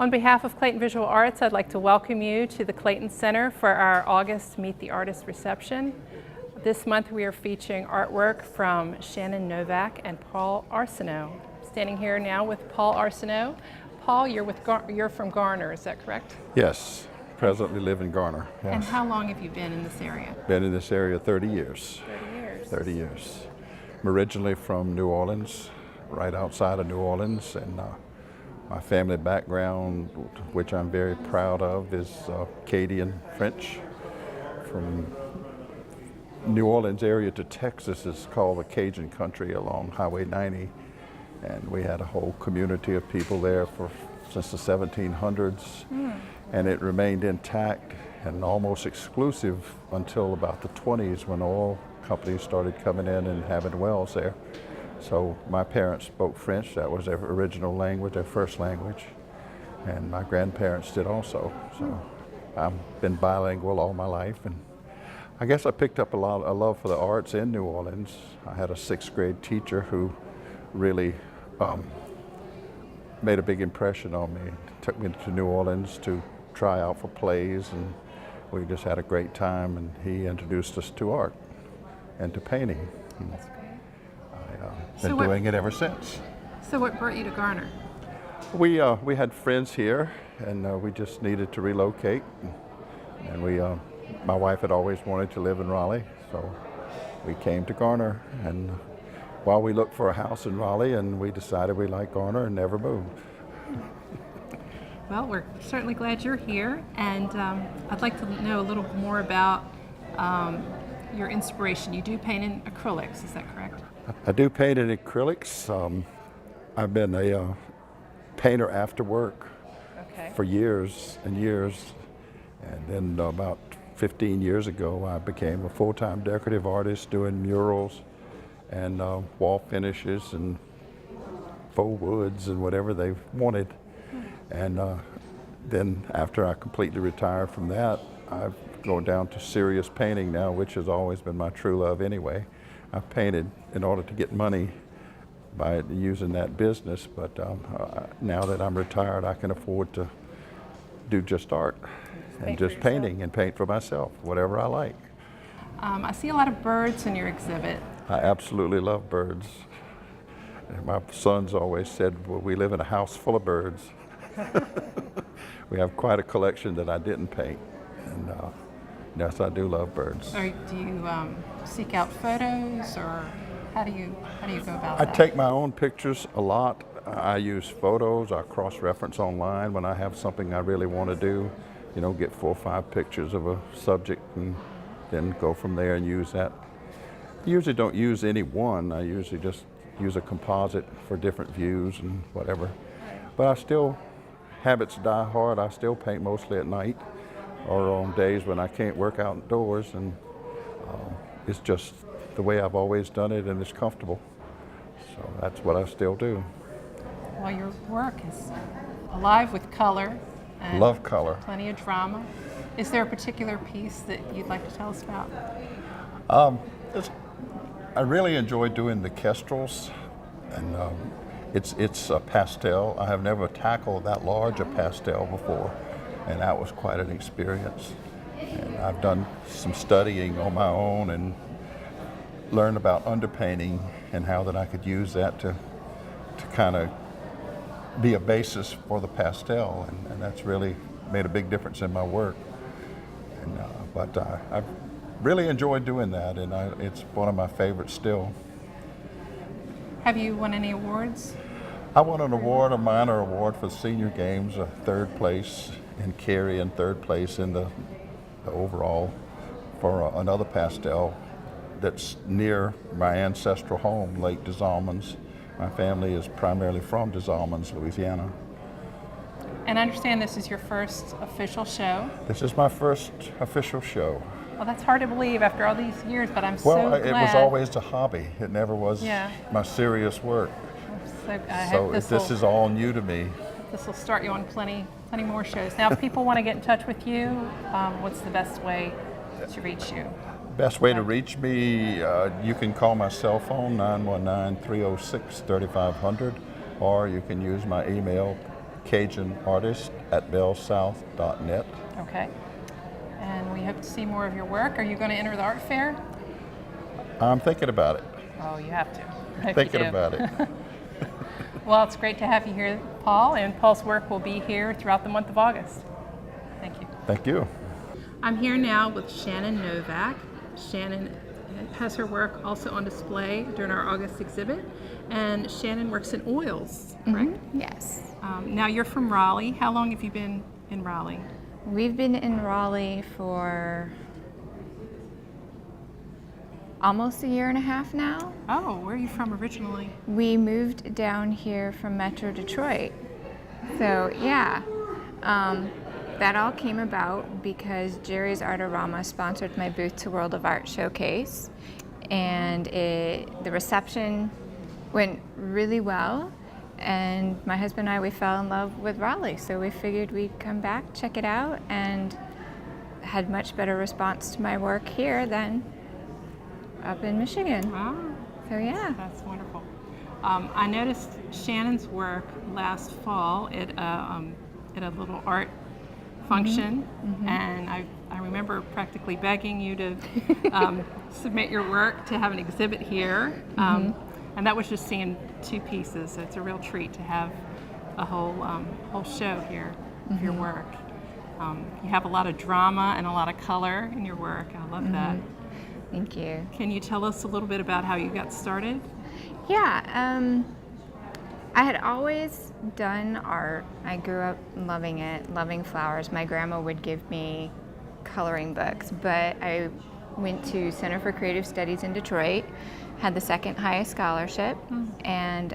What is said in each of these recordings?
On behalf of Clayton Visual Arts, I'd like to welcome you to the Clayton Center for our August Meet the Artist reception. This month we are featuring artwork from Shannon, Nowak, and Paul Arceneaux. Standing here now with Paul Arceneaux. Paul, you're from Garner, is that correct? Yes, presently live in Garner. Yes. And how long have you been in this area? Been in this area 30 years. 30 years. 30 years. I'm originally from New Orleans, right outside of New Orleans, and my family background, which I'm very proud of, is Acadian French. From New Orleans area to Texas is called the Cajun country along Highway 90. And we had a whole community of people there since the 1700s. And it remained intact and almost exclusive until about the 20s when oil companies started coming in and having wells there. So my parents spoke French. That was their original language, their first language. And my grandparents did also. So I've been bilingual all my life. And I guess I picked up a love for the arts in New Orleans. I had a 6th grade teacher who really made a big impression on me. Took me to New Orleans to try out for plays, and we just had a great time, and he introduced us to art and to painting. That's great. I've been doing it ever since. So what brought you to Garner? We had friends here, and we just needed to relocate. And my wife had always wanted to live in Raleigh, so we came to Garner. And while we looked for a house in Raleigh, and we decided we liked Garner and never moved. Well, we're certainly glad you're here, and I'd like to know a little more about your inspiration. You do paint in acrylics, is that correct? I do paint in acrylics. I've been a painter after work for years and years, and then about 15 years ago I became a full-time decorative artist doing murals and wall finishes and faux woods and whatever they wanted. And then after I completely retired from that, I've gone down to serious painting now, which has always been my true love anyway. I've painted in order to get money by using that business, but now that I'm retired, I can afford to do just art and just painting and paint for myself, whatever I like. I see a lot of birds in your exhibit. I absolutely love birds. My sons always said, well, we live in a house full of birds. We have quite a collection that I didn't paint, and yes, I do love birds. Or do you seek out photos, or how do you go about that? I take my own pictures a lot. I use photos. I cross-reference online when I have something I really want to do. You know, get 4 or 5 pictures of a subject and then go from there and use that. I usually don't use any one. I usually just use a composite for different views and whatever. But I still, habits die hard. I still paint mostly at night or on days when I can't work outdoors, and it's just the way I've always done it, and it's comfortable. So that's what I still do. Well, your work is alive with color. And love color. Plenty of drama. Is there a particular piece that you'd like to tell us about? I really enjoy doing the kestrels, and it's a pastel. I have never tackled that large a pastel before, and that was quite an experience. And I've done some studying on my own and learned about underpainting and how that I could use that to kind of be a basis for the pastel, and that's really made a big difference in my work. And, but I've really enjoyed doing that, and it's one of my favorites still. Have you won any awards? I won an award, a minor award for the senior games, a 3rd place in Cary and 3rd place in the overall for another pastel that's near my ancestral home, Lake des Allemands. My family is primarily from des Allemands, Louisiana. And I understand this is your first official show. This is my first official show. Well, that's hard to believe after all these years, but I'm so glad. Well, it was always a hobby. It never was my serious work. So this is all new to me. This will start you on plenty more shows. Now, if people want to get in touch with you, what's the best way to reach you? Best way to reach me, you can call my cell phone, 919-306-3500, or you can use my email, CajunArtist@bellsouth.net. Okay. And we hope to see more of your work. Are you going to enter the art fair? I'm thinking about it. Oh, you have to. I hope Thinking you do. about it. Well, it's great to have you here, Paul, and Paul's work will be here throughout the month of August. Thank you. Thank you. I'm here now with Shannon Nowak. Shannon has her work also on display during our August exhibit, and Shannon works in oils, correct? Yes. Now you're from Raleigh. How long have you been in Raleigh? We've been in Raleigh for almost a year and a half now. Oh, where are you from originally? We moved down here from Metro Detroit. So yeah, that all came about because Jerry's Artorama sponsored my Booth to World of Art showcase, and the reception went really well. And my husband and I, we fell in love with Raleigh, so we figured we'd come back, check it out, and had much better response to my work here than up in Michigan. Wow, So yeah. that's wonderful. I noticed Shannon's work last fall at a little art function, and I remember practically begging you to submit your work to have an exhibit here. And that was just seeing two pieces. So it's a real treat to have a whole show here of your work. You have a lot of drama and a lot of color in your work. I love that. Thank you. Can you tell us a little bit about how you got started? Yeah, I had always done art. I grew up loving it, loving flowers. My grandma would give me coloring books, but I went to Center for Creative Studies in Detroit, had the second highest scholarship, and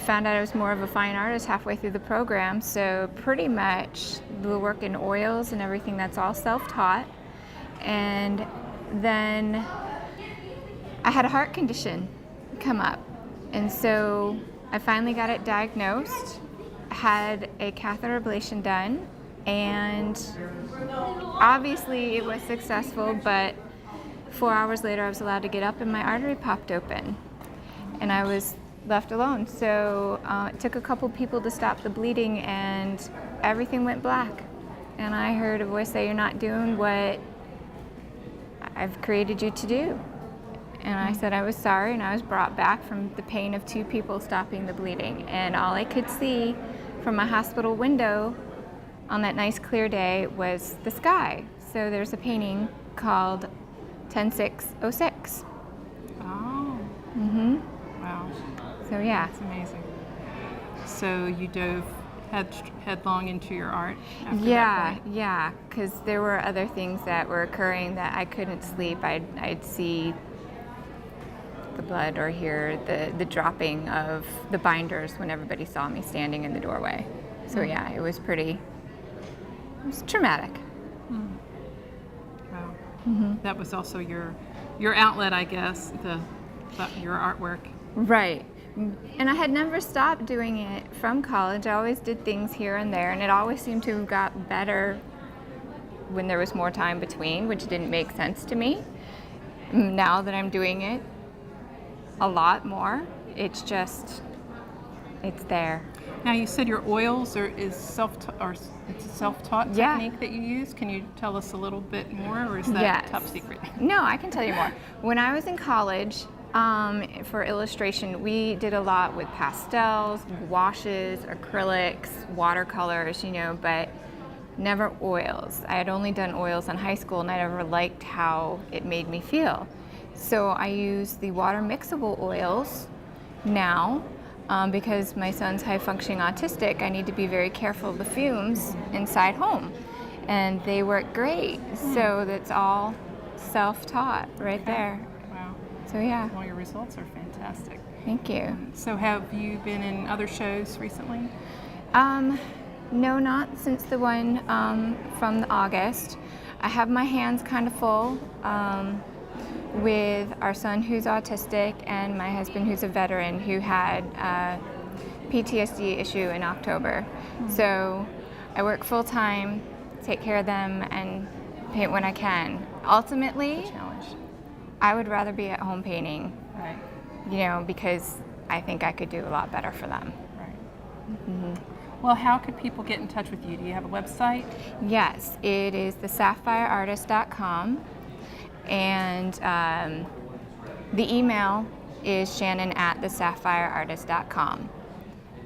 found out I was more of a fine artist halfway through the program. So pretty much the work in oils and everything, that's all self-taught. And then I had a heart condition come up, and so I finally got it diagnosed, had a catheter ablation done, and obviously it was successful, but 4 hours later I was allowed to get up and my artery popped open and I was left alone. So it took a couple people to stop the bleeding and everything went black. And I heard a voice say, "You're not doing what I've created you to do." And I said I was sorry, and I was brought back from the pain of two people stopping the bleeding. And all I could see from my hospital window on that nice clear day was the sky. So there's a painting called 10606. Oh. Wow. So yeah. That's amazing. So you dove headlong into your art after that Yeah, point? yeah, because there were other things that were occurring that I couldn't sleep. I'd see the blood or hear the dropping of the binders when everybody saw me standing in the doorway. So yeah, it was traumatic. Wow. That was also your outlet, I guess, your artwork. Right. And I had never stopped doing it from college. I always did things here and there, and it always seemed to have got better when there was more time between, which didn't make sense to me. Now that I'm doing it a lot more, it's there. Now you said your oils it's a self-taught Yeah. technique that you use. Can you tell us a little bit more, or is that Yes. top secret? No, I can tell you more. When I was in college, for illustration, we did a lot with pastels, washes, acrylics, watercolors, but never oils. I had only done oils in high school, and I never liked how it made me feel. So I use the water mixable oils now. Because my son's high-functioning autistic, I need to be very careful of the fumes inside home, and they work great. So that's all self-taught right there. Wow. So yeah, Well, your results are fantastic. thank you. So have you been in other shows recently? No, not since the one from the August. I have my hands kind of full with our son who's autistic and my husband who's a veteran who had a PTSD issue in October. So I work full time, take care of them, and paint when I can. Ultimately, Challenge. I would rather be at home painting, Right. because I think I could do a lot better for them. Right. Well, how could people get in touch with you? Do you have a website? Yes, it is thesaphireartist.com, and the email is shannon@thesaphireartist.com.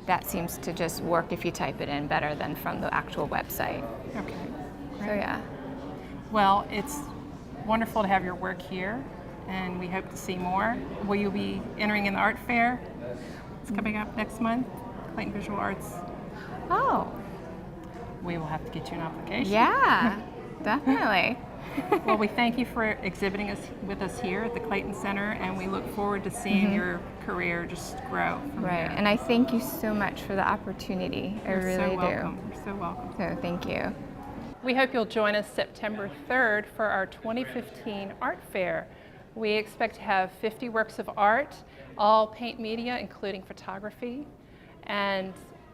That seems to just work if you type it in better than from the actual website. Okay. So yeah. Well, it's wonderful to have your work here, and we hope to see more. Will you be entering in the Art Fair? It's coming up next month, Clayton Visual Arts. Oh, We will have to get you an application. yeah, definitely. Well, we thank you for exhibiting with us here at the Clayton Center, and we look forward to seeing your career just grow from Right, here. and I thank you so much for the opportunity. I You're really so welcome. do. You're so welcome. So thank you. We hope you'll join us September 3rd for our 2015 Art Fair. We expect to have 50 works of art, all paint media, including photography, and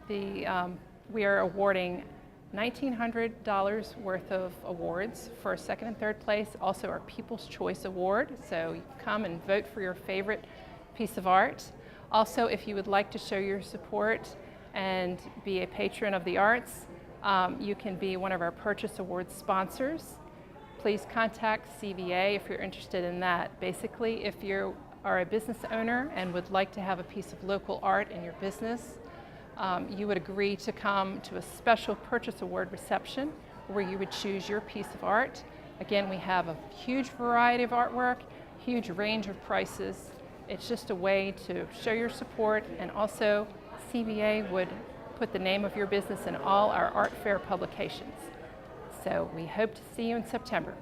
we are awarding $1,900 worth of awards for second and third place, also our People's Choice Award, so you come and vote for your favorite piece of art. Also, if you would like to show your support and be a patron of the arts, you can be one of our Purchase Awards sponsors. Please contact CVA if you're interested in that. Basically, if you are a business owner and would like to have a piece of local art in your business, you would agree to come to a special Purchase Award reception where you would choose your piece of art. Again, we have a huge variety of artwork, huge range of prices. It's just a way to show your support, and also CVA would put the name of your business in all our Art Fair publications. So we hope to see you in September.